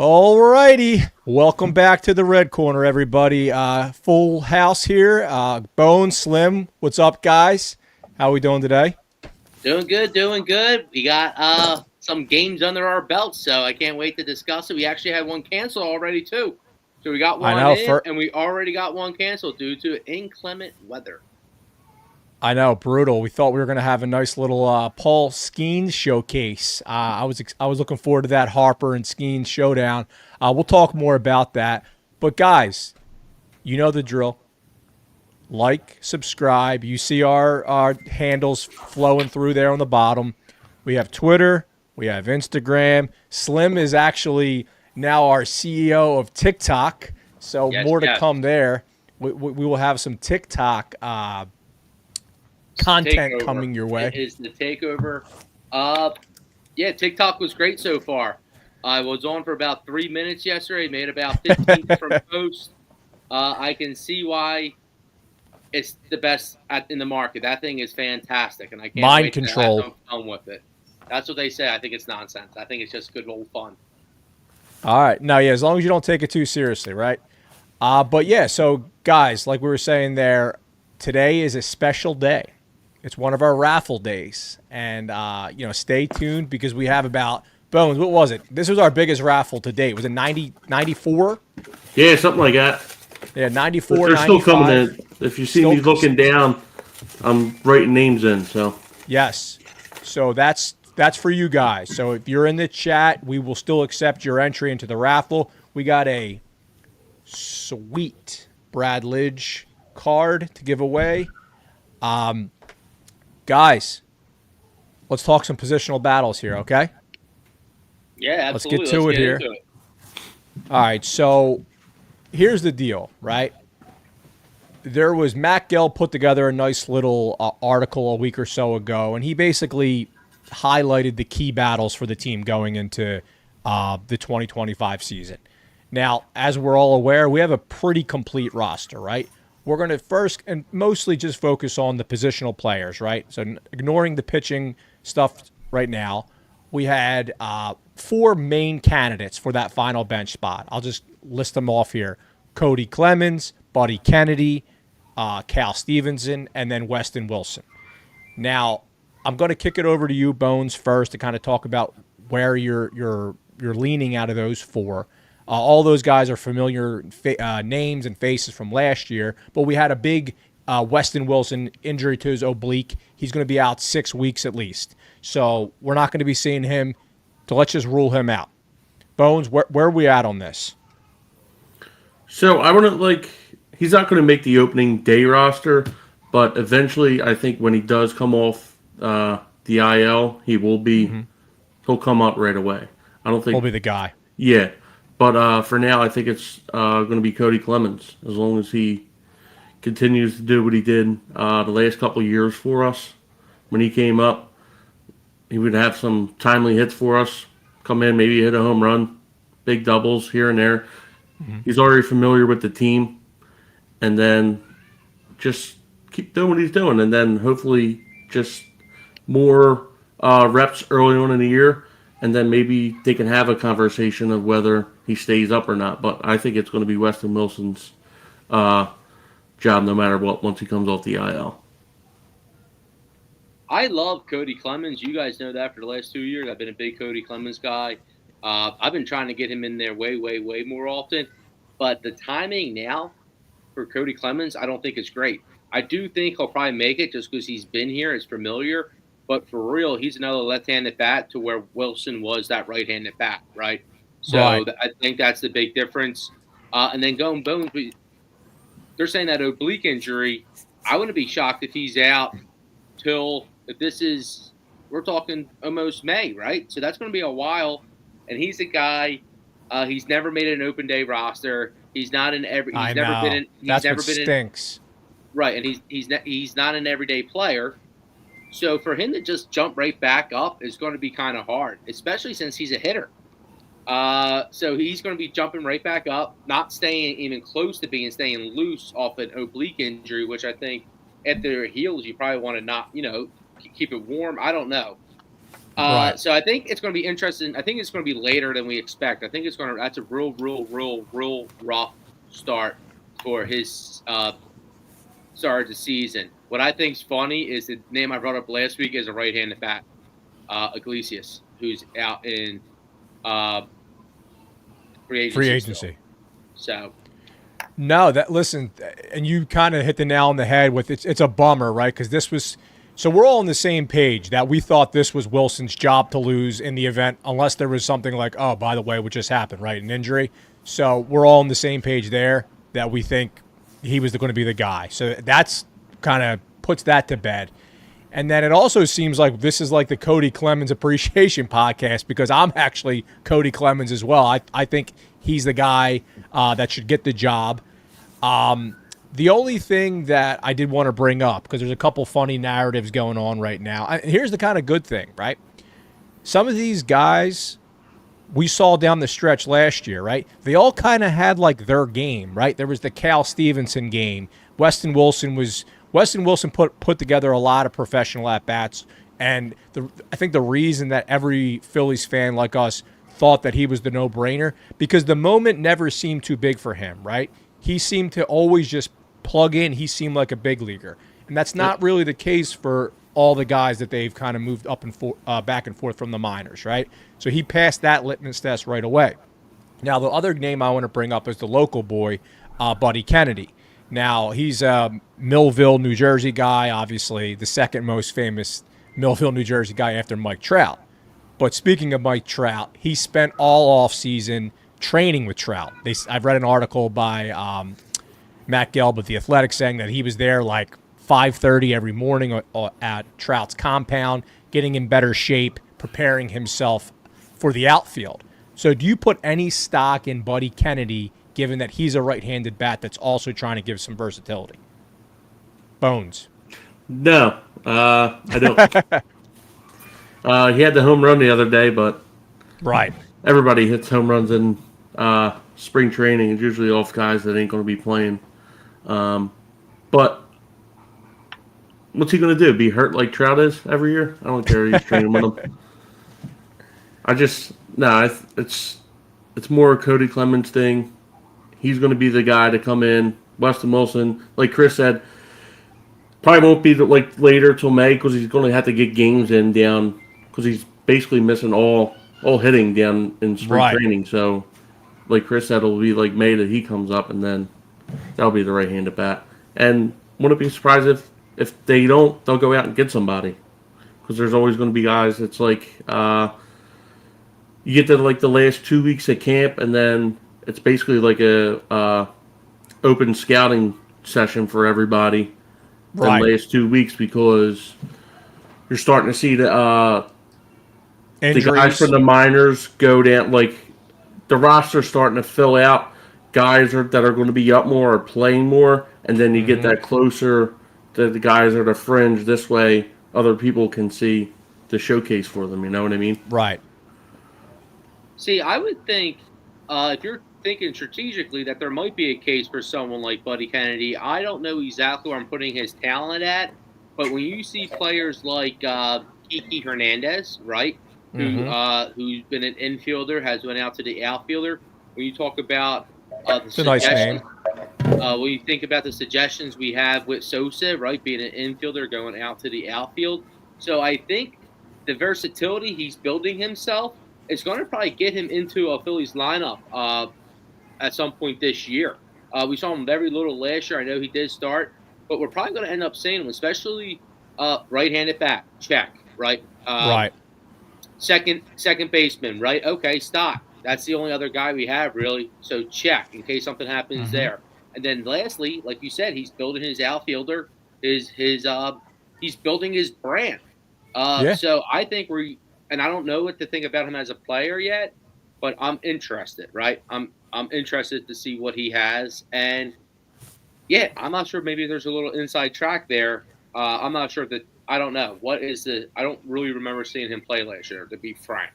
All righty. Welcome back to the Red Corner, everybody. Full house here. Bone, Slim, what's up, guys? How we doing today? Doing good, doing good. We got some games under our belts, so I can't wait to discuss it. We actually had one canceled already, too. So we got I one know. in, and we already got one canceled due to inclement weather. I know, brutal. We thought we were going to have a nice little Paul Skeens showcase. I was looking forward to that Harper and Skeens showdown. We'll talk more about that. But guys, you know the drill. Like, subscribe. You see our handles flowing through there on the bottom. We have Twitter. We have Instagram. Slim is actually now our CEO of TikTok. So more to come there. We will have some TikTok content Takeover. coming your way. It is the takeover. Yeah, TikTok was great so far. I was on for about 3 minutes yesterday, made about 15 different posts. I can see why it's the best in the market. That thing is fantastic, and I can't Mind wait control. to have some fun with it. That's what they say. I think it's nonsense. I think it's just good old fun. All right. Now, yeah, as long as you don't take it too seriously, right? But yeah, so guys, like we were saying there, today is a special day. It's one of our raffle days. And, stay tuned because we have about, Bones, what was it? This was our biggest raffle to date. Was it 94? Yeah, something like that. Yeah, 94, They're 95. still coming in. If you see me looking down, I'm writing names in. So yes. So that's for you guys. So if you're in the chat, we will still accept your entry into the raffle. We got a sweet Brad Lidge card to give away. Guys, let's talk some positional battles here, okay? Yeah, absolutely. Let's get to it here. All right, so here's the deal, right? There was Matt Gell put together a nice little article a week or so ago, and he basically highlighted the key battles for the team going into the 2025 season. Now, as we're all aware, we have a pretty complete roster, right? We're going to first and mostly just focus on the positional players, right? So ignoring the pitching stuff right now, we had 4 main candidates for that final bench spot. I'll just list them off here. Cody Clemens, Buddy Kennedy, Cal Stevenson, and then Weston Wilson. Now, I'm going to kick it over to you, Bones, first to kind of talk about where you're leaning out of those 4. All those guys are familiar names and faces from last year, but we had a big Weston Wilson injury to his oblique. He's going to be out 6 weeks at least. So we're not going to be seeing him. So let's just rule him out. Bones, where are we at on this? So I wouldn't he's not going to make the opening day roster, but eventually I think when he does come off the IL, he will be, he'll come up right away. I don't think He'll be the guy. Yeah. But for now, I think it's going to be Cody Clemens, as long as he continues to do what he did the last couple of years for us. When he came up, he would have some timely hits for us, come in, maybe hit a home run, big doubles here and there. He's already familiar with the team, and then just keep doing what he's doing, and then hopefully just more reps early on in the year. And then maybe they can have a conversation of whether he stays up or not. But I think it's going to be Weston Wilson's job no matter what once he comes off the IL. I love Cody Clemens. You guys know that for the last 2 years. I've been a big Cody Clemens guy. I've been trying to get him in there way, way, way more often. But the timing now for Cody Clemens, I don't think is great. I do think he'll probably make it just because he's been here. It's familiar. But for real, he's another left-handed bat to where Wilson was that right-handed bat, right? So right. I think that's the big difference. And then going Bones, they're saying that oblique injury. I wouldn't be shocked if he's out till we're talking almost May, right? So that's going to be a while. And he's a guy. He's never made an open day roster. He's not in every. He's never been in. He's That's never what been stinks. Right, and he's not an everyday player. So for him to just jump right back up is going to be kind of hard, especially since he's a hitter. So he's going to be jumping right back up, not staying even close to staying loose off an oblique injury, which I think at their heels you probably want to not, keep it warm. I don't know. Right. So I think it's going to be interesting. I think it's going to be later than we expect. I think it's going to. That's a real rough start for his start of the season. What I think's funny is the name I brought up last week is a right-handed bat, Iglesias, who's out in uh, free Free agency still. agency. So No, that listen, and you kind of hit the nail on the head with it's a bummer, right? Because this was so we're all on the same page that we thought this was Wilson's job to lose in the event, unless there was something like, oh, by the way, what just happened, right? An injury. So we're all on the same page there that we think he was going to be the guy. So that's kind of puts that to bed. And then it also seems like this is like the Cody Clemens appreciation podcast because I'm actually Cody Clemens as well. I think he's the guy that should get the job. The only thing that I did want to bring up, because there's a couple funny narratives going on right now. And here's the kind of good thing, right? Some of these guys we saw down the stretch last year, right? They all kind of had like their game, right? There was the Cal Stevenson game. Weston Wilson put together a lot of professional at bats, and I think the reason that every Phillies fan like us thought that he was the no-brainer because the moment never seemed too big for him, right? He seemed to always just plug in. He seemed like a big leaguer, and that's not really the case for all the guys that they've kind of moved up and back and forth from the minors, right? So he passed that litmus test right away. Now, the other name I want to bring up is the local boy, Buddy Kennedy. Now, he's a Millville, New Jersey guy, obviously the second most famous Millville, New Jersey guy after Mike Trout. But speaking of Mike Trout, he spent all offseason training with Trout. I've read an article by Matt Gelb of The Athletic saying that he was there like 5:30 every morning at Trout's compound, getting in better shape, preparing himself for the outfield. So do you put any stock in Buddy Kennedy, given that he's a right-handed bat that's also trying to give some versatility? Bones. No, I don't. He had the home run the other day, but Right. everybody hits home runs in spring training. It's usually off guys that ain't going to be playing. But what's he going to do? Be hurt like Trout is every year? I don't care. He's training with him. It's more a Cody Clemens thing. He's going to be the guy to come in. Weston Wilson, like Chris said, probably won't be like later till May because he's going to have to get games in down because he's basically missing all hitting down in spring training. So, like Chris said, it'll be like May that he comes up, and then that'll be the right-handed bat. And wouldn't be surprised if they don't, they'll go out and get somebody because there's always going to be guys. It's like you get to like the last 2 weeks at camp, and then it's basically like a open scouting session for everybody. Right. The last 2 weeks because you're starting to see the guys from the minors go down. Like the roster's starting to fill out. Guys that are going to be up more or playing more, and then you get that closer to the guys that are fringe. This way, other people can see the showcase for them. You know what I mean? Right. See, I would think if you're thinking strategically that there might be a case for someone like Buddy Kennedy. I don't know exactly where I'm putting his talent at, but when you see players like Kiki Hernandez, right, who's been an infielder, has went out to the outfielder. When you talk about it's a nice name. When you think about the suggestions we have with Sosa, right, being an infielder going out to the outfield. So I think the versatility he's building himself is going to probably get him into a Phillies lineup at some point this year. We saw him very little last year. I know he did start, but we're probably going to end up seeing him, especially right-handed bat. Check, right? Right. Second baseman, right? Okay, stop. That's the only other guy we have, really. So check in case something happens there. And then lastly, like you said, he's building his outfielder. He's building his brand. So I think and I don't know what to think about him as a player yet, but I'm interested, right? I'm interested to see what he has. And yeah, I'm not sure. Maybe there's a little inside track there. I'm not sure that. I don't know. I don't really remember seeing him play last year, to be frank.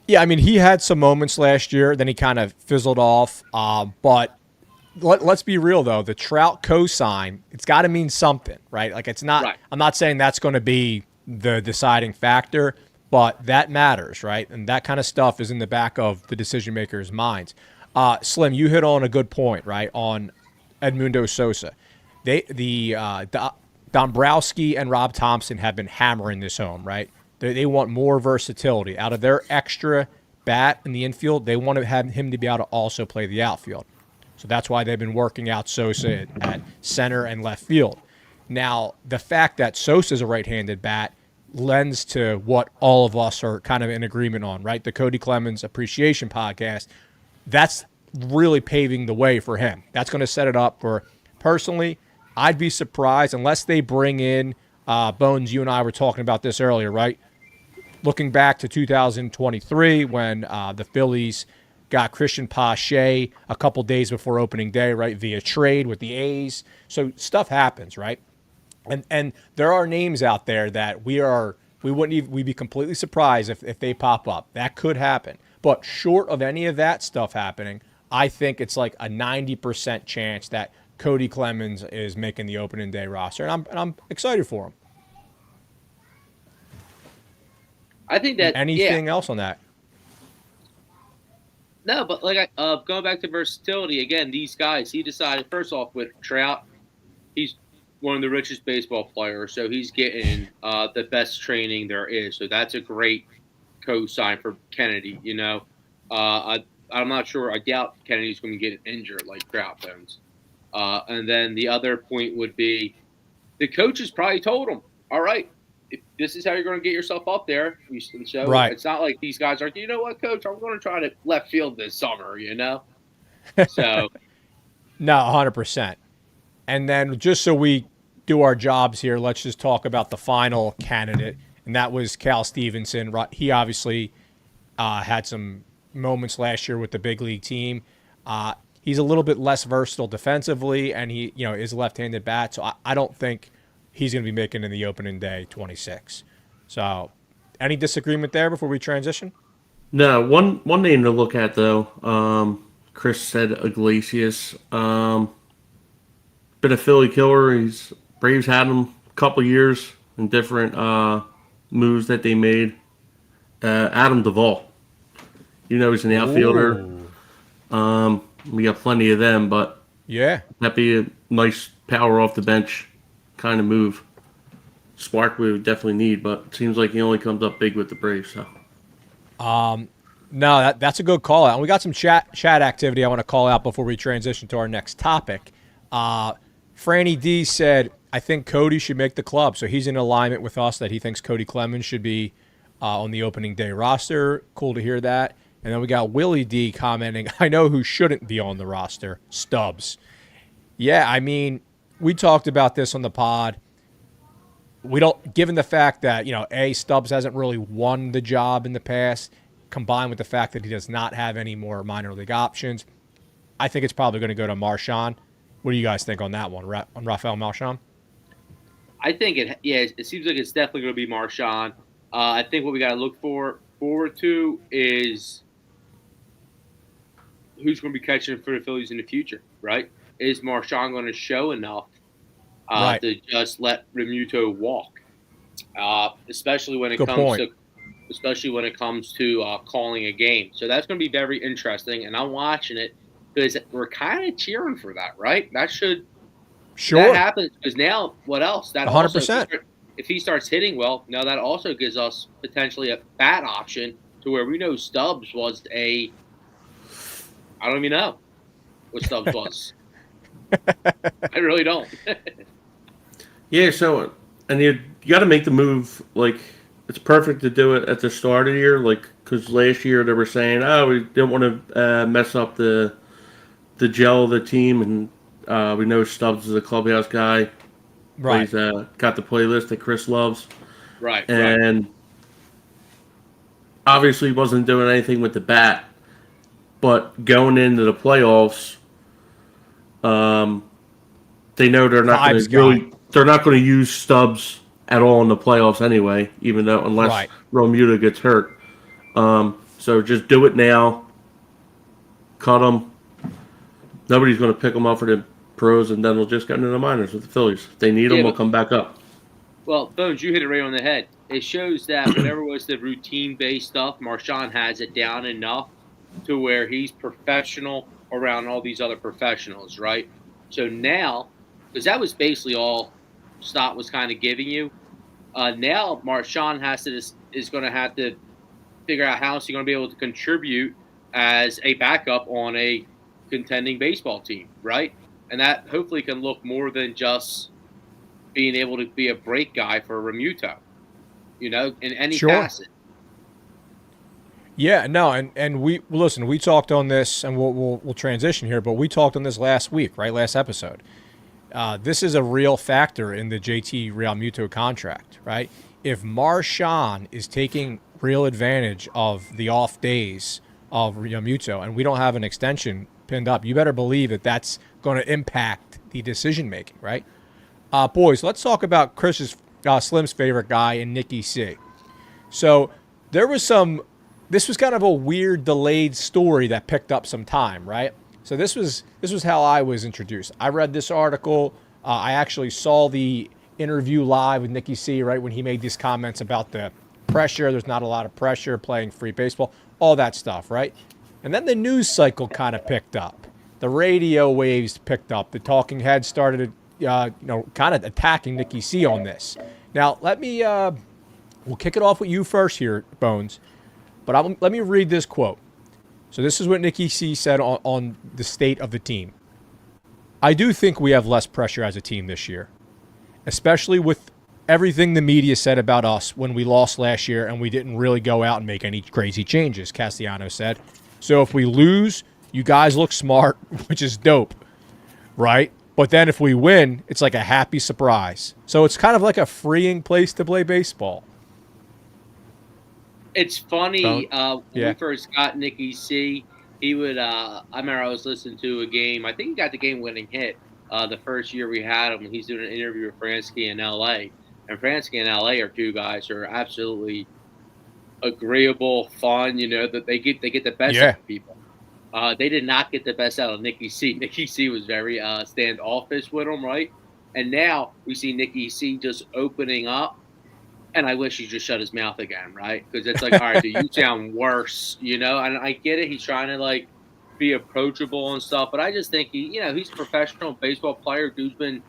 Yeah, I mean, he had some moments last year, then he kind of fizzled off. But let's be real, though. The Trout cosign, it's got to mean something, right? Like, it's not. Right. I'm not saying that's going to be the deciding factor, but that matters, right? And that kind of stuff is in the back of the decision makers' minds. Slim, you hit on a good point, right? On Edmundo Sosa, Dombrowski and Rob Thompson have been hammering this home, right? They want more versatility out of their extra bat in the infield. They want to have him to be able to also play the outfield. So that's why they've been working out Sosa at center and left field. Now, the fact that Sosa is a right-handed bat lends to what all of us are kind of in agreement on, right? The Cody Clemens Appreciation Podcast, that's really paving the way for him. That's going to set it up for, personally, I'd be surprised unless they bring in, Bones, you and I were talking about this earlier, right? Looking back to 2023 when the Phillies got Christian Pache a couple days before opening day, right, via trade with the A's. So stuff happens, right? And there are names out there that we'd be completely surprised if they pop up. That could happen. But short of any of that stuff happening, I think it's like a 90% chance that Cody Clemens is making the opening day roster, and I'm excited for him. I think that anything else on that? No, but like going back to versatility again, these guys. He decided first off with Trout, he's one of the richest baseball players, so he's getting the best training there is. So that's a great co-sign for Kennedy. You know, I'm not sure. I doubt Kennedy's going to get injured like Trout does. And then the other point would be the coaches probably told him, all right, if this is how you're going to get yourself up there. And so right. It's not like these guys are, you know what, coach, I'm going to try to left field this summer, you know? So. No, 100%. And then just so we do our jobs here, let's just talk about the final candidate, and that was Cal Stevenson. He obviously had some moments last year with the big league team. He's a little bit less versatile defensively, and he, is a left-handed bat. So I don't think he's going to be making in the opening day 26. So, any disagreement there before we transition? No, one name to look at though. Chris said Iglesias. Been a Philly killer. Braves had him a couple years in different moves that they made. Adam Duvall. He's an outfielder. We got plenty of them, but yeah, that'd be a nice power off the bench kind of move. Spark we would definitely need, but it seems like he only comes up big with the Braves. So, no, that's a good call out. And we got some chat activity I want to call out before we transition to our next topic. Franny D said, I think Cody should make the club. So he's in alignment with us that he thinks Cody Clemens should be on the opening day roster. Cool to hear that. And then we got Willie D commenting, I know who shouldn't be on the roster, Stubbs. Yeah, I mean, we talked about this on the pod. Given the fact that, Stubbs hasn't really won the job in the past, combined with the fact that he does not have any more minor league options, I think it's probably going to go to Marchand. What do you guys think on that one, on Rafael Marchand? I think it seems like it's definitely going to be Marchand. I think what we got to look forward to is who's going to be catching for the Phillies in the future, right? Is Marchand going to show enough to just let Remuto walk? Especially when it comes to calling a game. So that's going to be very interesting, and I'm watching it because we're kind of cheering for that, right? That happens because now what else? That 100%. If he starts hitting well, now that also gives us potentially a bat option to where we know Stubbs was I don't even know what Stubbs was. I really don't. Yeah, so, and you got to make the move, like, it's perfect to do it at the start of the year, like, because last year they were saying, we didn't want to mess up the gel of the team, and we know Stubbs is a clubhouse guy. Right. He's got the playlist that Chris loves. Right. And obviously wasn't doing anything with the bat, but going into the playoffs, they know they're not going to use Stubbs at all in the playoffs anyway, unless Romuta gets hurt. So just do it now. Cut him. Nobody's going to pick him up for the pros, and then we'll just get into the minors with the Phillies. If they need him, we'll come back up. Well, Bones, you hit it right on the head. it shows that whatever was the routine-based stuff, Marshawn has it down enough to where he's professional around all these other professionals, right? So now, because that was basically all Stott was kind of giving you. Now Marshawn is going to have to figure out how he's going to be able to contribute as a backup on a contending baseball team, right? And that hopefully can look more than just being able to be a break guy for Remuto, in any facet. Yeah, no, and we listen. We talked on this, and we'll transition here, but we talked on this last week, right? Last episode. This is a real factor in the JT Realmuto contract, right? If Marshawn is taking real advantage of the off days of Realmuto, and we don't have an extension pinned up, you better believe that that's going to impact the decision making, right? Boys, let's talk about Slim's favorite guy, and Nicky C. So there was this was kind of a weird delayed story that picked up some time, right? So this was how I was introduced. I read this article. I actually saw the interview live with Nicky C, right, when he made these comments about the pressure. There's not a lot of pressure playing free baseball, all that stuff, right? And then the news cycle kind of picked up. The radio waves picked up. The talking heads started, kind of attacking Nicky C on this. Now, we'll kick it off with you first here, Bones. But let me read this quote. So this is what Nicky C said on the state of the team. I do think we have less pressure as a team this year, especially with everything the media said about us when we lost last year and we didn't really go out and make any crazy changes, Castellanos said. So if we lose, you guys look smart, which is dope, right? But then if we win, it's like a happy surprise. So it's kind of like a freeing place to play baseball. It's funny, when we first got Nicky C, he would, I remember I was listening to a game, I think he got the game-winning hit the first year we had him when he's doing an interview with Fransky in L.A. And Fransky and L.A. are two guys who are absolutely agreeable, fun, that they get the best out of people. They did not get the best out of Nicky C. Nicky C was very standoffish with him, right? And now we see Nicky C just opening up. And I wish he just shut his mouth again, right? Because it's like, all right, dude, you sound worse, And I get it. He's trying to, be approachable and stuff. But I just think he's a professional baseball player. Dude's been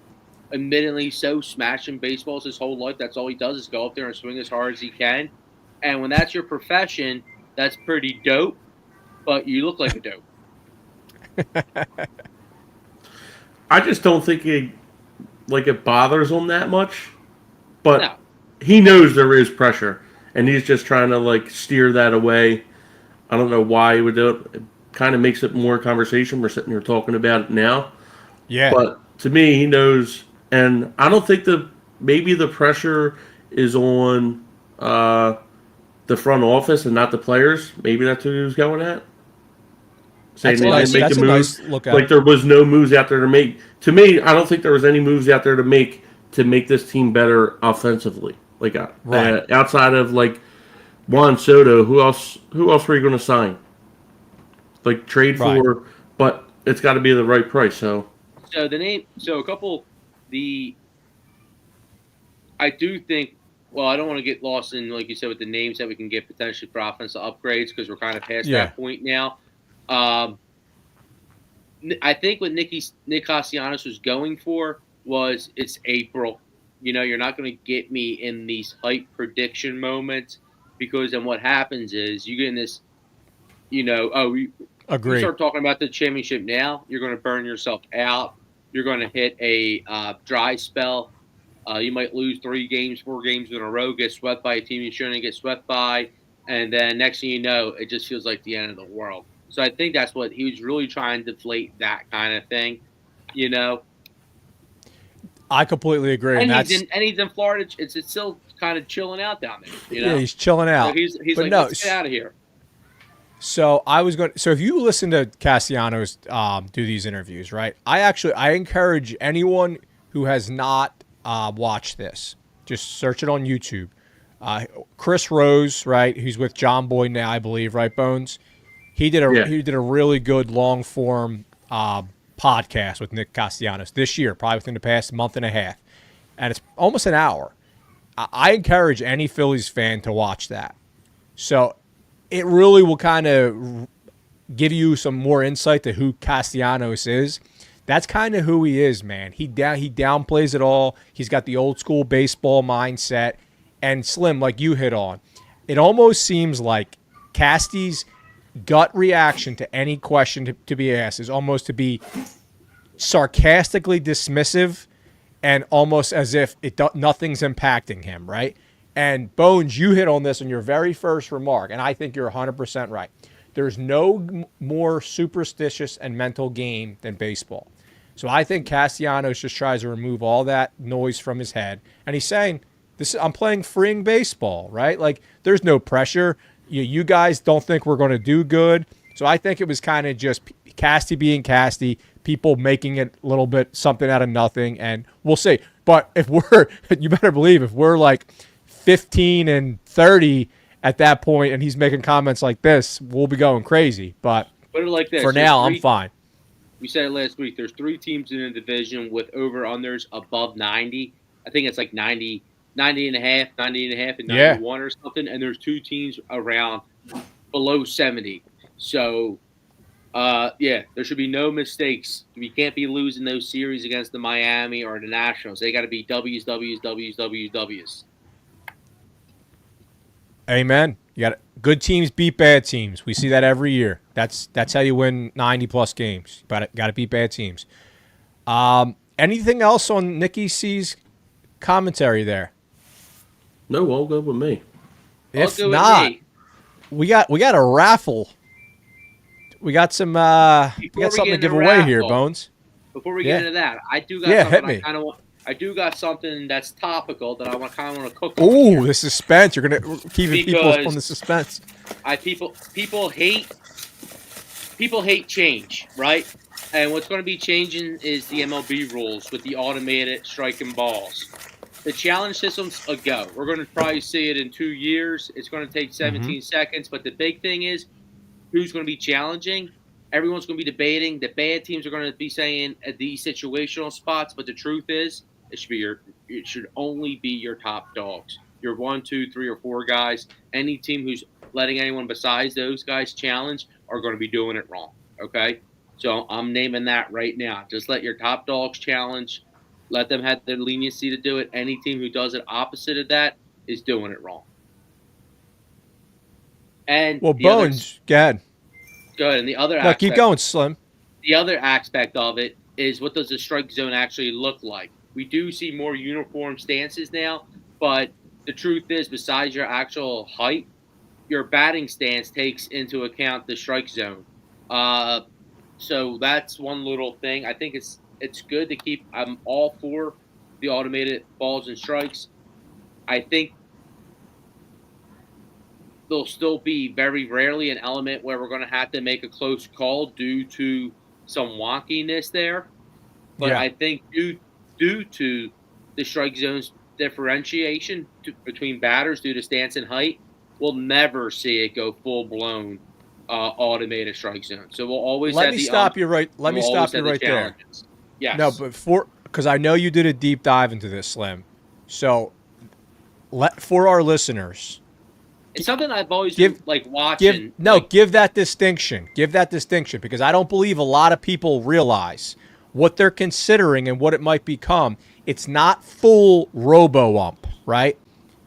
admittedly so smashing baseballs his whole life. That's all he does is go up there and swing as hard as he can. And when that's your profession, that's pretty dope. But you look like a dope. I just don't think it bothers him that much. But No. He knows there is pressure, and he's just trying to steer that away. I don't know why he would do it. It kind of makes it more conversation. We're sitting here talking about it now. Yeah. But to me, he knows, and I don't think maybe the pressure is on the front office and not the players. Maybe that's what he was going at. Saying That's a nice look at it. There was no moves out there to make. To me, I don't think there was any moves out there to make this team better offensively. Right. Outside of Juan Soto, who else were you going to sign? Trade for, but it's got to be the right price. I do think. Well, I don't want to get lost in, like you said, with the names that we can get potentially for offensive upgrades because we're kind of past that point now. I think what Nick Castellanos was going for was it's April. You're not going to get me in these hype prediction moments because then what happens is you get in this, Agree. You start talking about the championship now, you're going to burn yourself out. You're going to hit a dry spell. You might lose 4 games in a row, get swept by a team you shouldn't get swept by, and then next thing you know, it just feels like the end of the world. So I think that's what he was really trying to deflate, that kind of thing, I completely agree. And he's in Florida. It's still kind of chilling out down there. Yeah, he's chilling out. So he's like, let's get out of here. So if you listen to Castellanos do these interviews, right? I encourage anyone who has not watched this, just search it on YouTube. Chris Rose, right? He's with John Boy now, I believe, right, Bones? He did a really good long form podcast with Nick Castellanos this year, probably within the past month and a half, and it's almost an hour. I encourage any Phillies fan to watch that. So it really will kind of give you some more insight to who Castellanos is. That's kind of who he is, man. He downplays it all. He's got the old school baseball mindset. And Slim, like you hit on, it almost seems like Casty's gut reaction to any question to be asked is almost to be sarcastically dismissive and almost as if nothing's impacting him, right? And Bones, you hit on this in your very first remark, and I think you're 100% right. There's no more superstitious and mental game than baseball. So I think Castellanos just tries to remove all that noise from his head, and he's saying, I'm playing freeing baseball, right? Like, there's no pressure. You guys don't think we're going to do good. So I think it was kind of just Casty being Casty, people making it a little bit something out of nothing, and we'll see. But if you better believe, if we're like 15 and 30 at that point and he's making comments like this, we'll be going crazy. But put it like this: for now, I'm fine. We said it last week. There's 3 teams in the division with over-unders above 90. I think it's like 90 and a half, and 91 or something. And there's 2 teams around below 70. So, there should be no mistakes. We can't be losing those series against the Miami or the Nationals. They got to be W's, W's, W's, W's, W's. Amen. You got good teams beat bad teams. We see that every year. That's how you win 90-plus games. But got to beat bad teams. Anything else on Nicky C's commentary there? No, all good with me. If not, we got a raffle. We got some something to give away here, Bones. Before we get into that, I do got something I kind of want. I do got something that's topical that I kind of want to cook. Oh, the suspense! You're gonna keep people from the suspense. People hate change, right? And what's going to be changing is the MLB rules with the automated striking balls. The challenge system's a go. We're going to probably see it in 2 years. It's going to take 17 seconds, but the big thing is who's going to be challenging. Everyone's going to be debating. The bad teams are going to be saying at these situational spots, but the truth is, it should only be your top dogs. Your 1, 2, 3, or 4 guys. Any team who's letting anyone besides those guys challenge are going to be doing it wrong. Okay, so I'm naming that right now. Just let your top dogs challenge. Let them have the leniency to do it. Any team who does it opposite of that is doing it wrong. And Bones, go ahead. Go ahead. And the other aspect, keep going, Slim. The other aspect of it is, what does the strike zone actually look like? We do see more uniform stances now, but the truth is, besides your actual height, your batting stance takes into account the strike zone. So that's one little thing. I think it's good to keep. I'm all for the automated balls and strikes. I think there'll still be very rarely an element where we're going to have to make a close call due to some wonkiness there. But I think due to the strike zone's differentiation between batters due to stance and height, we'll never see it go full-blown automated strike zone. So we'll always Let me stop you right there. Yes. No, but because I know you did a deep dive into this, Slim. So for our listeners, it's something I've always been watching. Give that distinction. Give that distinction, because I don't believe a lot of people realize what they're considering and what it might become. It's not full robo-ump, right?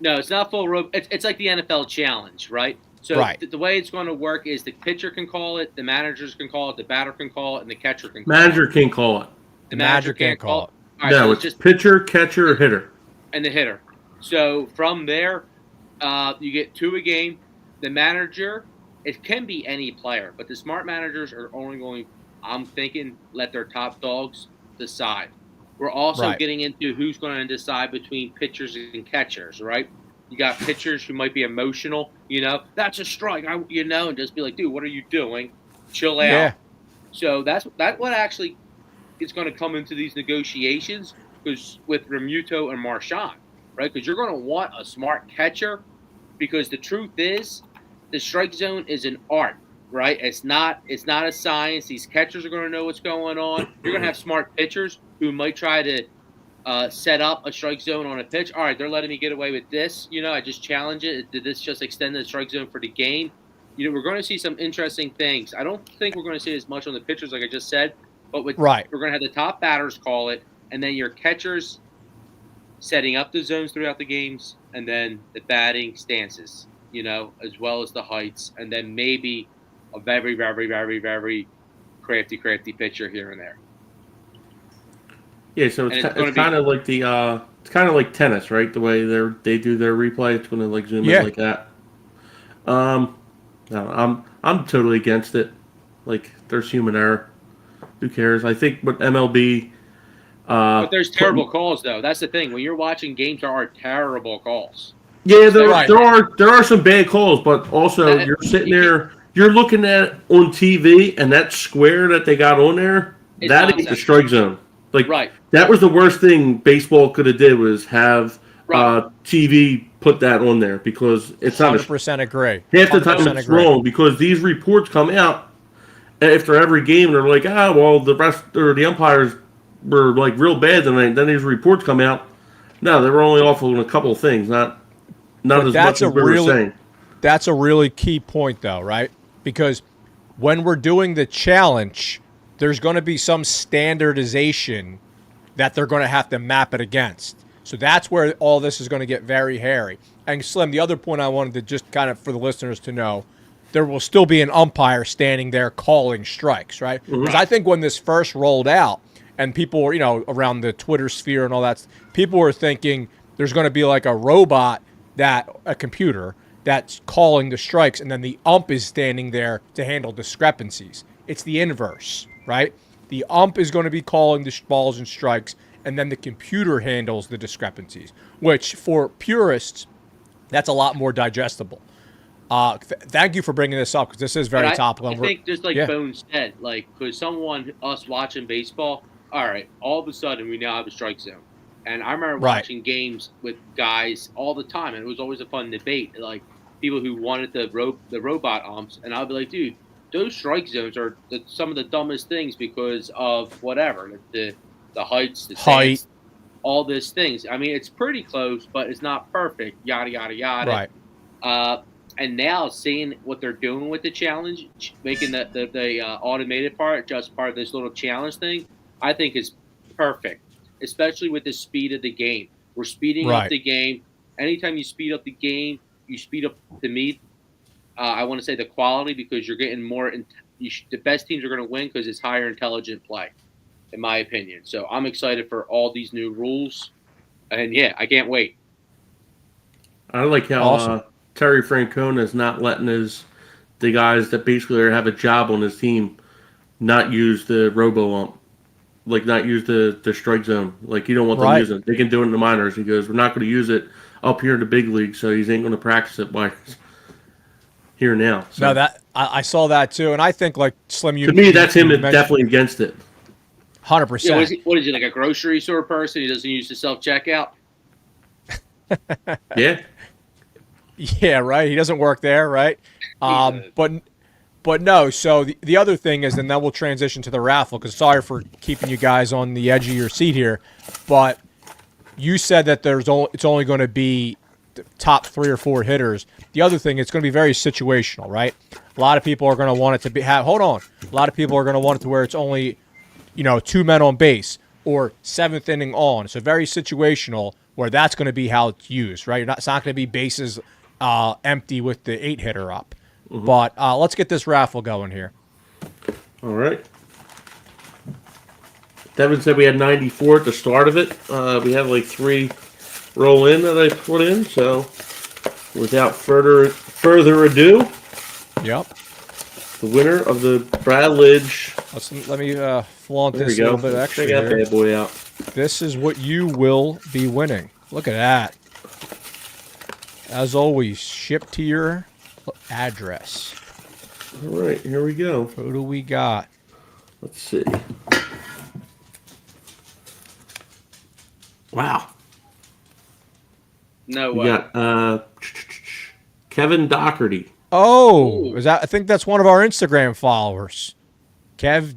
No, it's not full robo. It's like the NFL challenge, right? So the way it's going to work is the pitcher can call it, the managers can call it, the batter can call it, and the catcher can call it. Manager can't call it. The manager can't call it. All right, no, it's just pitcher, catcher, hitter. And the hitter. So from there, you get 2 a game. The manager, it can be any player, but the smart managers are only going, I'm thinking, let their top dogs decide. We're also getting into who's going to decide between pitchers and catchers, right? You got pitchers who might be emotional, that's a strike, and just be like, dude, what are you doing? Chill out. Yeah. So that's what actually is going to come into these negotiations, because with Remuto and Marchand, right? Because you're going to want a smart catcher, because the truth is, the strike zone is an art, right? It's not a science. These catchers are going to know what's going on. You're going to have smart pitchers who might try to set up a strike zone on a pitch. All right, they're letting me get away with this. I just challenge it. Did this just extend the strike zone for the game? We're going to see some interesting things. I don't think we're going to see as much on the pitchers, like I just said, but we're going to have the top batters call it, and then your catchers setting up the zones throughout the games, and then the batting stances, as well as the heights, and then maybe a very, very, very, very crafty pitcher here and there. Yeah, so it's kind of like it's kind of like tennis, right? The way they do their replay, it's going to like zoom in like that. No, I'm totally against it. Like, there's human error. Who cares? I think what MLB. But there's terrible calls, though. That's the thing. When you're watching games, there are terrible calls. Yeah, there are some bad calls, but also you're sitting there, you're looking at on TV, and that square that they got on there, that ain't the strike zone. Like, that was the worst thing baseball could have did was have TV put that on there because it's 100% agree. Half the time it's wrong because these reports come out after every game. They're like, the umpires were like real bad tonight. Then these reports come out. No, they were only off on a couple of things, not as much as we were saying. That's a really key point, though, right? Because when we're doing the challenge, there's going to be some standardization that they're going to have to map it against. So that's where all this is going to get very hairy. And Slim, the other point I wanted to just kind of for the listeners to know, there will still be an umpire standing there calling strikes, right? Because I think when this first rolled out and people were, around the Twitter sphere and all that, people were thinking there's going to be like a robot, a computer that's calling the strikes, and then the ump is standing there to handle discrepancies. It's the inverse, right? The ump is going to be calling the balls and strikes, and then the computer handles the discrepancies, which for purists, that's a lot more digestible. Thank you for bringing this up because this is very topical. I think just like Bones said, because us watching baseball, all right, all of a sudden we now have a strike zone. And I remember watching games with guys all the time, and it was always a fun debate, like people who wanted the robot umps, and I'd be like, dude, those strike zones are some of the dumbest things because of whatever, the heights, the stance, all these things. I mean, it's pretty close, but it's not perfect, yada, yada, yada. Right. And now seeing what they're doing with the challenge, making the automated part just part of this little challenge thing, I think is perfect, especially with the speed of the game. We're speeding up the game. Anytime you speed up the game, you speed up, to me, I want to say the quality because you're getting more the best teams are going to win because it's higher intelligent play, in my opinion. So I'm excited for all these new rules. And, I can't wait. I like how Terry Francona is not letting the guys that basically have a job on his team not use the robo-ump. Like, not use the strike zone. Like, you don't want them using it. They can do it in the minors. He goes, we're not going to use it up here in the big league, so he ain't going to practice it by here now. So. No, I saw that too, and I think like Slim. To me, that's him definitely against it. 100%. What is he, like a grocery store person? He doesn't use the self-checkout? Yeah. Yeah, right. He doesn't work there, right? But no. So the other thing is, and then we'll transition to the raffle. Because sorry for keeping you guys on the edge of your seat here, but you said that it's only going to be the top 3 or 4 hitters. The other thing, it's going to be very situational, right? A lot of people are going to want it to be. Hold on. A lot of people are going to want it to where it's only, 2 men on base or 7th inning on. So very situational, where that's going to be how it's used, right? It's not going to be bases empty with the 8-hitter up. Mm-hmm. But let's get this raffle going here. All right. Devin said we had 94 at the start of it. We have like 3 roll in that I put in. So without further ado, the winner of the Brad Lidge. Let me flaunt this a little bit extra. Check that bad boy out. This is what you will be winning. Look at that. As always, shipped to your address. All right, here we go. Who do we got? Let's see. Wow. No way. We got Kevin Doherty. Oh, I think that's one of our Instagram followers. Kev,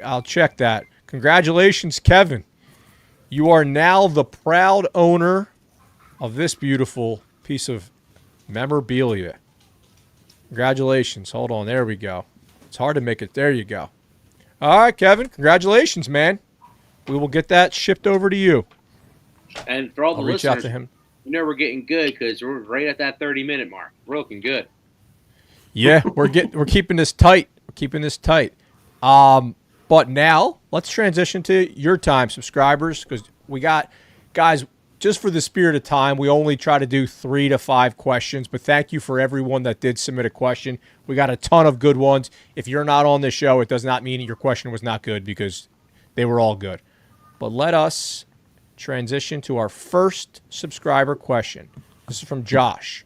I'll check that. Congratulations, Kevin. You are now the proud owner of this beautiful piece of memorabilia. Congratulations. Hold on. There we go. It's hard to make it. There you go. All right, Kevin. Congratulations, man. We will get that shipped over to you. And for all the I'll reach out listeners, to him. we're getting good because we're right at that 30-minute mark. We're looking good. Yeah, we're keeping this tight. We're keeping this tight. But now let's transition to your time, subscribers, because we got guys. Just for the spirit of time, we only try to do 3 to 5 questions. But thank you for everyone that did submit a question. We got a ton of good ones. If you're not on the show, it does not mean your question was not good because they were all good. But let us transition to our first subscriber question. This is from Josh.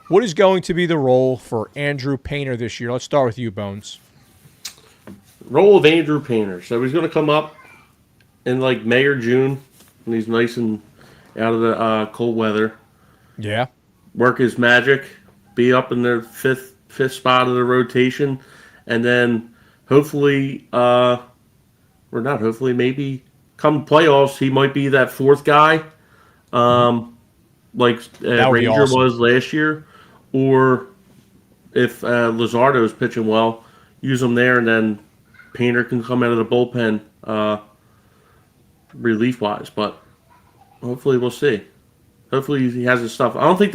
What is going to be the role for Andrew Painter this year? Let's start with you, Bones. Role of Andrew Painter. So he's going to come up in like May or June when he's nice and out of the cold weather. Yeah. Work his magic, be up in the fifth spot of the rotation, and then hopefully, or not hopefully, maybe come playoffs, he might be that fourth guy, like Ranger awesome. was last year, or if Luzardo is pitching well, use him there, and then Painter can come out of the bullpen relief-wise, but hopefully we'll see. Hopefully he has his stuff. I don't think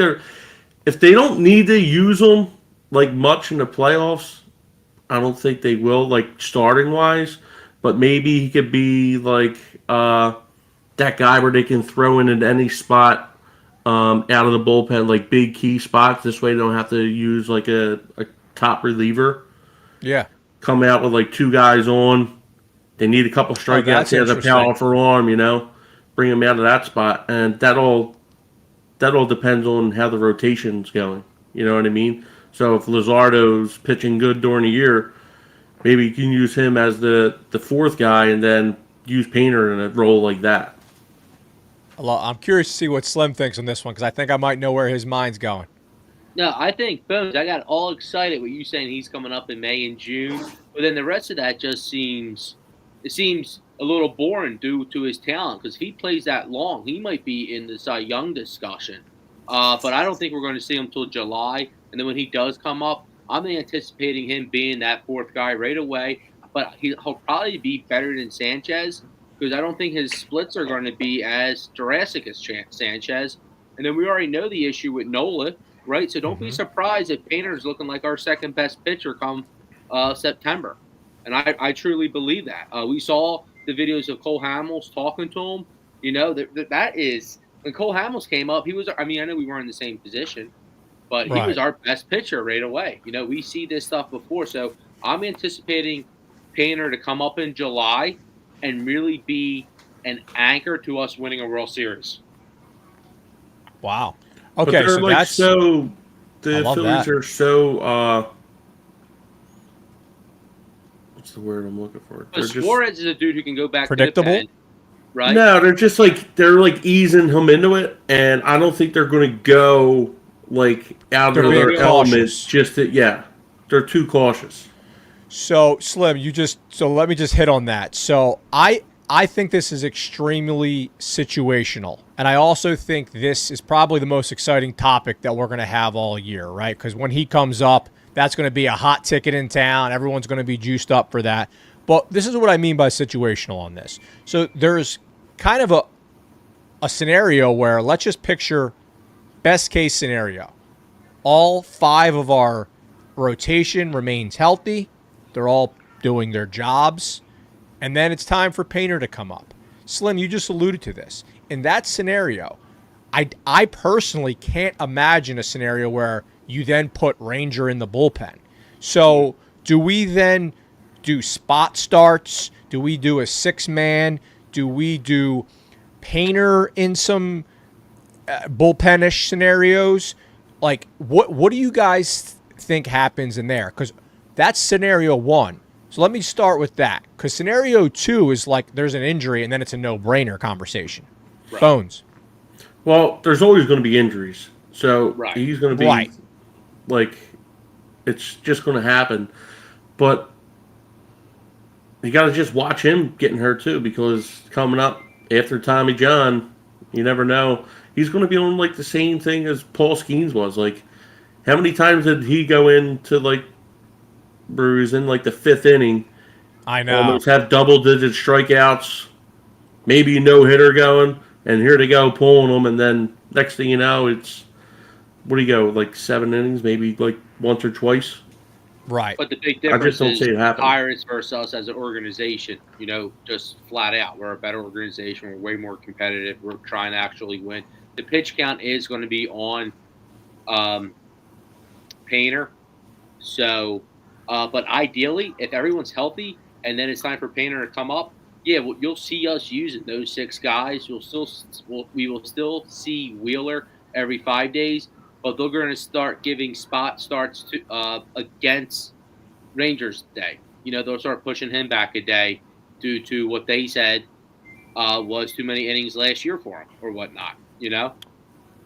if they don't need to use him like much in the playoffs, I don't think they will, like starting wise. But maybe he could be like that guy where they can throw in at any spot out of the bullpen, like big key spots. This way they don't have to use like a top reliever. Yeah. Come out with like 2 guys on. They need a couple strikeouts. He has a powerful arm, bring him out of that spot, and that all depends on how the rotation's going. You know what I mean? So if Luzardo's pitching good during the year, maybe you can use him as the fourth guy, and then use Painter in a role like that. I'm curious to see what Slim thinks on this one because I think I might know where his mind's going. No, I think, Bones, I got all excited with you saying he's coming up in May and June, but then the rest of that just seems a little boring due to his talent because if he plays that long, he might be in the Cy Young discussion. But I don't think we're going to see him until July, and then when he does come up, I'm anticipating him being that fourth guy right away, but he'll probably be better than Sanchez because I don't think his splits are going to be as drastic as Sanchez. And then we already know the issue with Nola, right? So don't be surprised if Painter's looking like our second best pitcher come September. And I truly believe that. We saw the videos of Cole Hamels talking to him. That is when Cole Hamels came up. He was. I know we weren't in the same position, but he was our best pitcher right away. We see this stuff before, so I'm anticipating Painter to come up in July and really be an anchor to us winning a World Series. Wow. Okay, so like that's the Phillies are so. What's the word I'm looking for? Suarez is a dude who can go back predictable, to the pen, right? No, they're easing him into it, and I don't think they're going to go like out of their elements. They're too cautious. So Slim, let me just hit on that. So I think this is extremely situational, and I also think this is probably the most exciting topic that we're going to have all year, right? Because when he comes up, that's going to be a hot ticket in town. Everyone's going to be juiced up for that. But this is what I mean by situational on this. So there's kind of a scenario where let's just picture best case scenario. All 5 of our rotation remains healthy. They're all doing their jobs. And then it's time for Painter to come up. Slim, you just alluded to this. In that scenario, I personally can't imagine a scenario where you then put Ranger in the bullpen. So do we then do spot starts? Do we do a 6-man? Do we do Painter in some bullpenish scenarios? Like, what do you guys think happens in there? Because that's scenario 1. So let me start with that. Because scenario 2 is like there's an injury and then it's a no-brainer conversation. Right. Bones. Well, there's always going to be injuries. So he's going to be like, it's just going to happen. But you got to just watch him getting hurt too, because coming up after Tommy John, you never know. He's going to be on like the same thing as Paul Skeens was. Like, how many times did he go into like Brews in like the fifth inning, I know. almost have double digit strikeouts, maybe no hitter going, and here they go pulling them, and then next thing you know, it's what do you go like 7 innings, maybe like once or twice. Right. But the big I just difference don't is see it happen. Pirates versus us as an organization. Just flat out, we're a better organization. We're way more competitive. We're trying to actually win. The pitch count is going to be on um, Painter. So, but ideally, if everyone's healthy and then it's time for Painter to come up, yeah, well, you'll see us using those 6 guys. We will still see Wheeler every 5 days, but they're going to start giving spot starts to against Rangers Day. They'll start pushing him back a day due to what they said was too many innings last year for him or whatnot.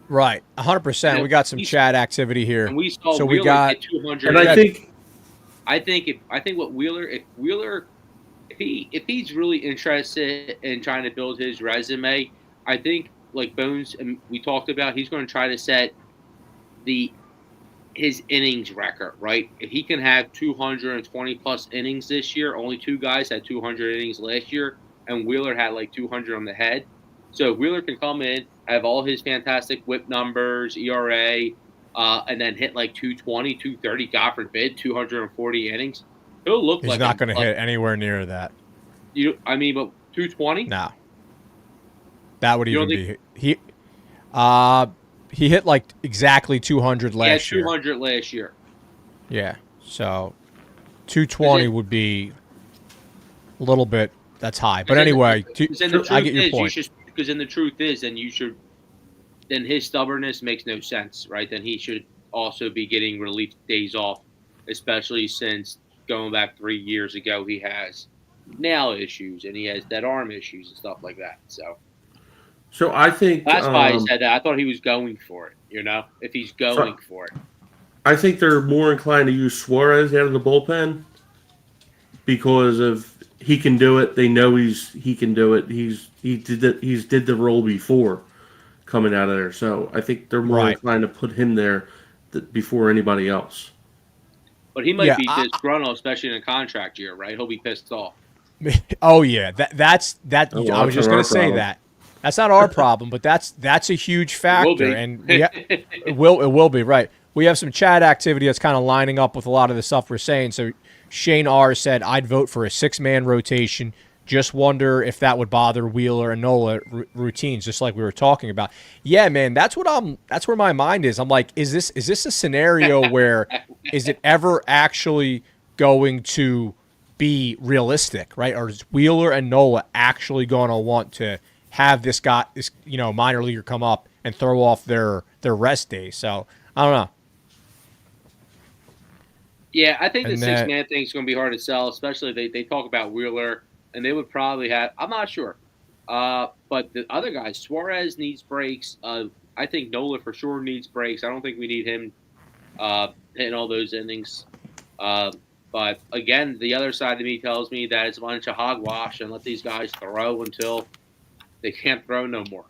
Right. 100%. We got some chat activity here. And we saw So we Wheeler got get 200. And I think I think what Wheeler, if he's really interested in trying to build his resume, I think like Bones and we talked about, he's going to try to set his innings record, right? If he can have 220 plus innings this year, only 2 guys had 200 innings last year, and Wheeler had like 200 on the head. So if Wheeler can come in, have all his fantastic whip numbers, ERA, and then hit like 220, 230, God forbid, 240 innings, he'll look He's like not going to hit anywhere near that. But 220? No. That would You even don't be he hit like exactly 200 last Yeah, year. 200 last year. Yeah. So 220 would be a little bit that's high. But anyway, I get your point. Because then the truth is, then his stubbornness makes no sense, right? Then he should also be getting relief days off, especially since going back 3 years ago, he has nail issues and he has dead arm issues and stuff like that. So I think that's why I said that. I thought he was going for it, if he's going for it. I think they're more inclined to use Suarez out of the bullpen because of he can do it. They know he can do it. He's did the role before coming out of there. So I think they're more inclined to put him there before anybody else. But he might be disgruntled, especially in a contract year, right? He'll be pissed off. Oh yeah, that's. Oh, I was just going to say that. That's not our problem, but that's a huge factor, and it will be right. We have some chat activity that's kind of lining up with a lot of the stuff we're saying. So Shane R said, "I'd vote for a 6-man rotation. Just wonder if that would bother Wheeler and Nola routines, just like we were talking about." Yeah, man, that's where my mind is. I'm like, is this a scenario where is it ever actually going to be realistic, right? Or is Wheeler and Nola actually going to want to have this minor leaguer come up and throw off their rest day? So I don't know. Yeah, I think the 6-man thing is going to be hard to sell, especially they talk about Wheeler, and they would probably have. I'm not sure, but the other guys, Suarez needs breaks. I think Nola for sure needs breaks. I don't think we need him hitting all those innings. But again, the other side of me tells me that it's a bunch of hogwash and let these guys throw until they can't throw no more.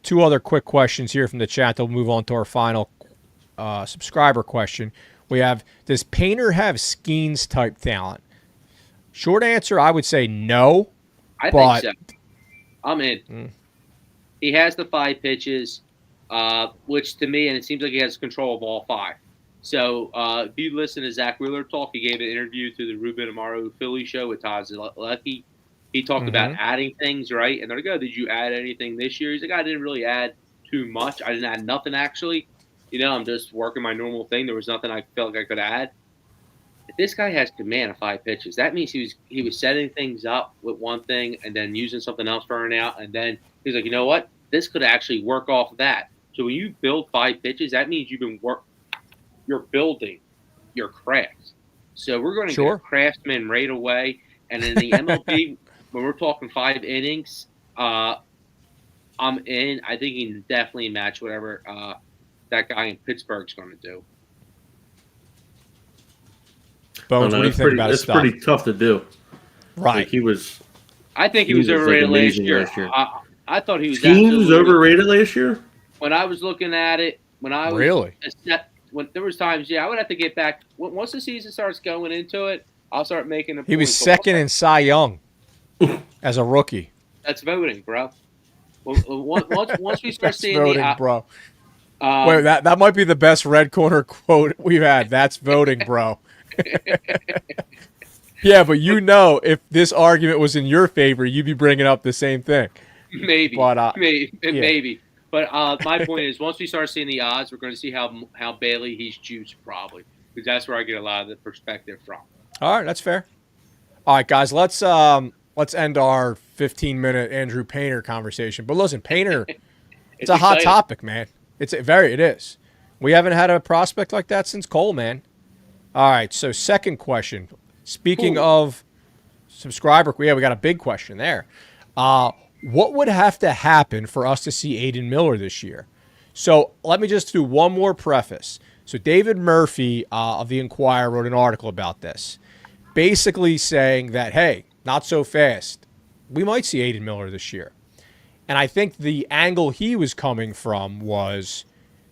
2 other quick questions here from the chat. They'll move on to our final subscriber question. We have, does Painter have Skeens type talent? Short answer, I would say no. I think so. I'm in. He has the 5 pitches, which to me, and it seems like he has control of all 5. So if you listen to Zach Wheeler talk, he gave an interview to the Ruben Amaro Philly show with Todd Zaleski. He talked about adding things, right? And they're like, "Oh, did you add anything this year?" He's like, "I didn't really add too much. I didn't add nothing, actually. I'm just working my normal thing. There was nothing I felt like I could add." If this guy has command of 5 pitches, that means he was setting things up with one thing and then using something else for an out. And then he's like, you know what? This could actually work off of that. So when you build 5 pitches, that means you're building your craft. So we're going to get a craftsman right away. And in the MLB, when we're talking 5 innings, I'm in. I think he can definitely match whatever that guy in Pittsburgh's going to do. Bones, what do you think about his stuff? It's pretty tough to do. Right. Like he was I think he was Skeens was like overrated last amazing year. last year. I thought he was Skeens was absolutely. overrated last year. When I was looking at it, when I was Really? when there was times, yeah, I would have to get back. Once the season starts going into it, I'll start making a He was point. But second in Cy Young as a rookie. that's voting, bro. Once we start That's seeing the voting, bro. Wait, um, that might be the best red corner quote we've had. That's voting, bro. Yeah, but you know, if this argument was in your favor, you'd be bringing up the same thing. maybe, But yeah, maybe. But my point is, once we start seeing the odds, we're going to see how badly he's juiced, probably, because that's where I get a lot of the perspective from. all right, that's fair. All right, guys, let's end our 15-minute Andrew Painter conversation. But listen, Painter, it's a hot exciting. topic, man. It is. We haven't had a prospect like that since Cole, man. All right, so second question. Speaking of subscriber, we got a big question there. What would have to happen for us to see Aiden Miller this year? So let me just do one more preface. So David Murphy of the Inquirer wrote an article about this, basically saying that, hey, not so fast. We might see Aiden Miller this year. And I think the angle he was coming from was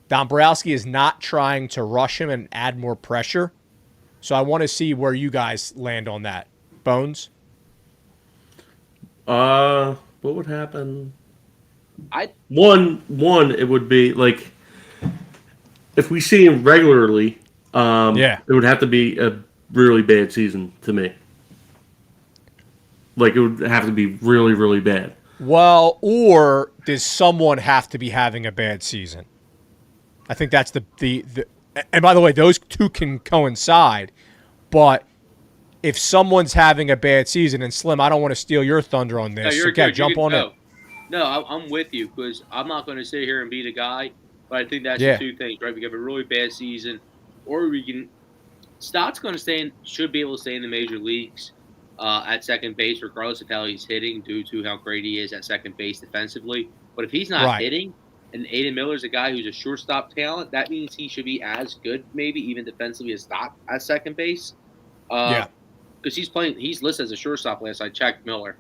Dombrowski is not trying to rush him and add more pressure. So I want to see where you guys land on that. Bones? What would happen? I One, it would be like if we see him regularly. It would have to be a really bad season to me. Like it would have to be really, really bad. Well, or does someone have to be having a bad season? I think that's the and by the way, those two can coincide, but if someone's having a bad season, and Slim, I don't want to steal your thunder on this. no, you're So, good. jump on it. No, I'm with you because I'm not going to sit here and be the guy, but I think that's Yeah. the two things, right? We have a really bad season, or we can. Stott's going to should be able to stay in the major leagues at second base, regardless of how he's hitting, due to how great he is at second base defensively. But if he's not hitting, and Aiden Miller's a guy who's a shortstop talent, that means he should be as good, maybe even defensively, as Stott at second base. Because he's listed as a shortstop last I checked, Miller,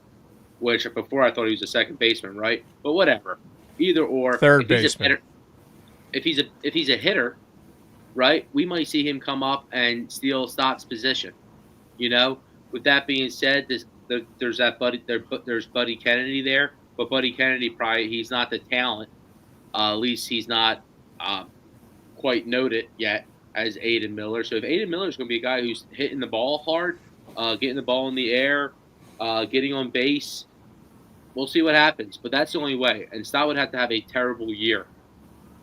which before I thought he was a second baseman, right? But whatever, either or. Third baseman. If he's a hitter, right, we might see him come up and steal Stott's position. You know. With that being said, there's Buddy Kennedy there, but Buddy Kennedy he's not the talent. At least he's not quite noted yet as Aiden Miller. So if Aiden Miller is going to be a guy who's hitting the ball hard, getting the ball in the air, getting on base, we'll see what happens. But that's the only way. And Stott would have to have a terrible year.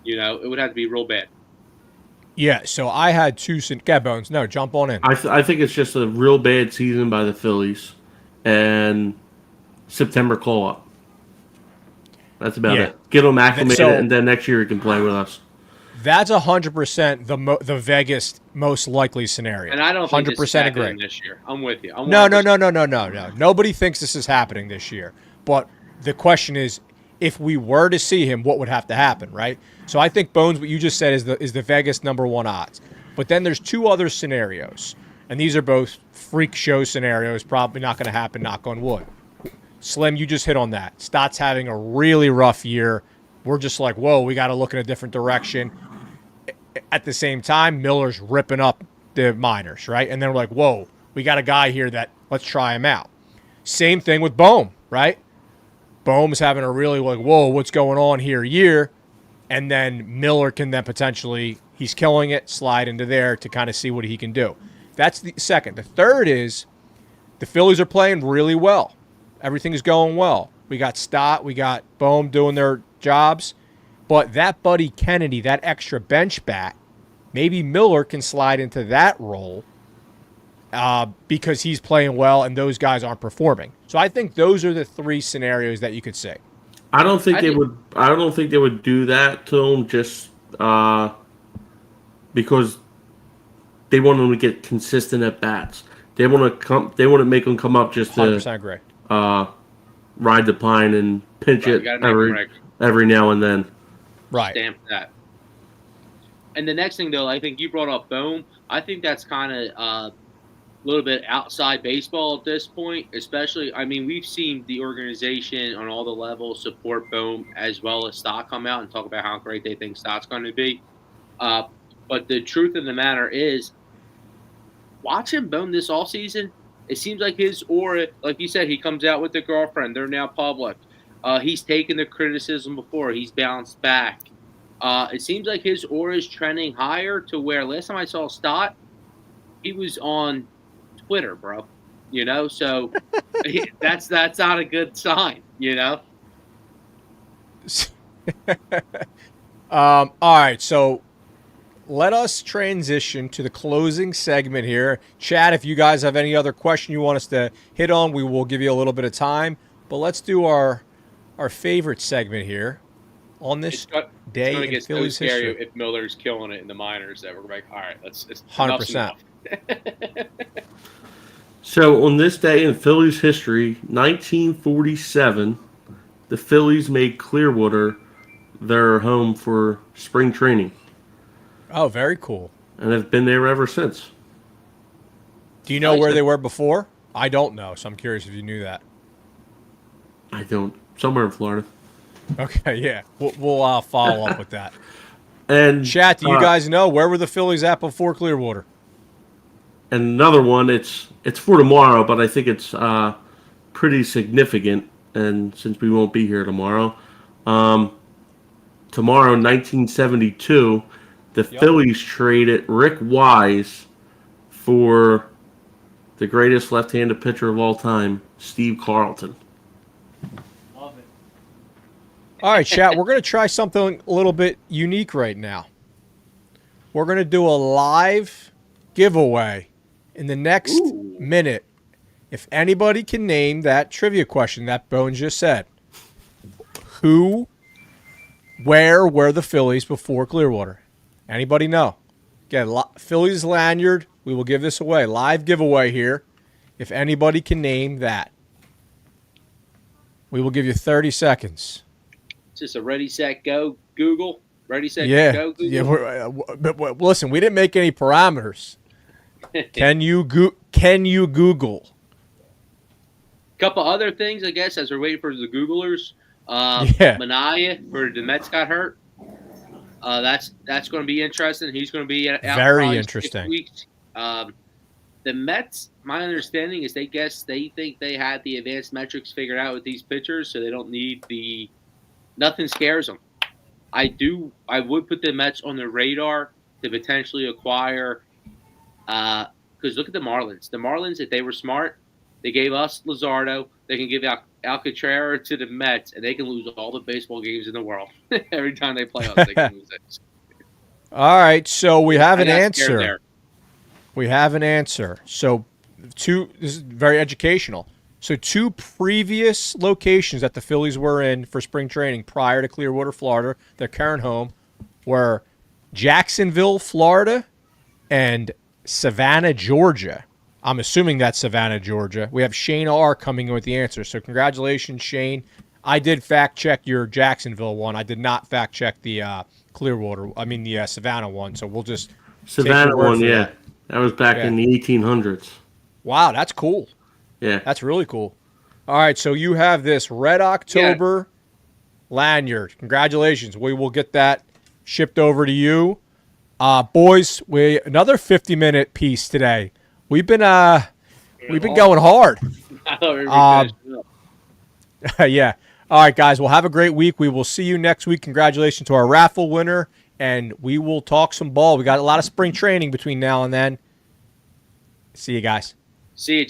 You know, it would have to be real bad. Yeah, so I had two. Bones, no, jump on in. I think it's just a real bad season by the Phillies and September call-up. That's about it. Get him acclimated, and then next year he can play with us. That's 100% the Vegas most likely scenario. And I don't think 100% agree this year. I'm with you. No. Nobody thinks this is happening this year. But the question is, if we were to see him, what would have to happen, right? So I think, Bones, what you just said is the Vegas #1 odds. But then there's two other scenarios, and these are both freak show scenarios, probably not going to happen, knock on wood. Slim, you just hit on that. Stott's having a really rough year. We're just like, whoa, we got to look in a different direction. At the same time, Miller's ripping up the minors, right? And then we're like, whoa, we got a guy here that let's try him out. Same thing with Bohm, right? Bohm's having a really like, whoa, what's going on here year. And then Miller can then potentially, he's killing it, slide into there to kind of see what he can do. That's the second. The third is the Phillies are playing really well. Everything is going well. We got Stott, we got Bohm doing their jobs. But that Buddy Kennedy, that extra bench bat, maybe Miller can slide into that role because he's playing well and those guys aren't performing. So I think those are the three scenarios that you could say. I don't think they would do that to him just because they want him to get consistent at bats. They want to make him come up just to 100% agree. Ride the pine and pinch it every now and then. Right. Stamp that. And the next thing, though, I think you brought up Bohm. I think that's kind of little bit outside baseball at this point, especially. I mean, we've seen the organization on all the levels support Bohm as well as Stott come out and talk about how great they think Stott's going to be. Uh, but the truth of the matter is, watching Bohm this all season, it seems like his aura, like you said, he comes out with the girlfriend. They're now public. He's taken the criticism before. He's bounced back. It seems like his aura is trending higher to where last time I saw Stott, he was on Twitter, bro. So that's not a good sign. All right, so let us transition to the closing segment here. Chad, if you guys have any other question you want us to hit on, we will give you a little bit of time. But let's do our favorite segment here on this day it's in get Phillies so scary history. if Miller's killing it in the minors that we're like, all right, it's 100%. So on this day in Phillies history, 1947, the Phillies made Clearwater their home for spring training, Oh, very cool. and have been there ever since. Do you know Nice. where they were before? I don't know, so I'm curious if you knew that. I don't. Somewhere in Florida. Okay, yeah. We'll follow up with that. And Chat, do you guys know where were the Phillies at before Clearwater? And another one, it's for tomorrow, but I think it's pretty significant. And since we won't be here tomorrow, tomorrow, 1972, the Phillies traded Rick Wise for the greatest left-handed pitcher of all time, Steve Carlton. Love it. All right, chat, we're going to try something a little bit unique right now. We're going to do a live giveaway in the next minute. If anybody can name that trivia question that Bones just said, where were the Phillies before Clearwater? Anybody know? Again, Phillies lanyard. We will give this away. Live giveaway here. If anybody can name that, we will give you 30 seconds. Just a ready, set, go, Google. Ready, set, go, Google. Yeah. But listen, we didn't make any parameters. Can you Google? Couple other things, I guess, as we're waiting for the Googlers. Mania, where the Mets got hurt. That's going to be interesting. He's going to be out very interesting. 6 weeks. The Mets, my understanding is they think they had the advanced metrics figured out with these pitchers, so they don't need nothing scares them. I would put the Mets on the radar to potentially acquire, because look at the Marlins. The Marlins, if they were smart, they gave us Luzardo. They can give Alcantara to the Mets, and they can lose all the baseball games in the world. Every time they play us, they can lose it. All right, so we have an answer. There. We have an answer. So this is very educational. So 2 previous locations that the Phillies were in for spring training prior to Clearwater, Florida, their current home, were Jacksonville, Florida, and Savannah, Georgia. I'm assuming that's Savannah, Georgia. We have Shane R. coming in with the answer. So congratulations, Shane. I did fact check your Jacksonville one. I did not fact check the the Savannah one. So we'll just Savannah one, yeah. That was back in the 1800s. Wow, that's cool. Yeah. That's really cool. All right, so you have this Red October lanyard. Congratulations. We will get that shipped over to you. Boys, another 50-minute piece today. We've been going hard. Yeah. All right, guys. We'll have a great week. We will see you next week. Congratulations to our raffle winner, and we will talk some ball. We got a lot of spring training between now and then. See you guys. See you.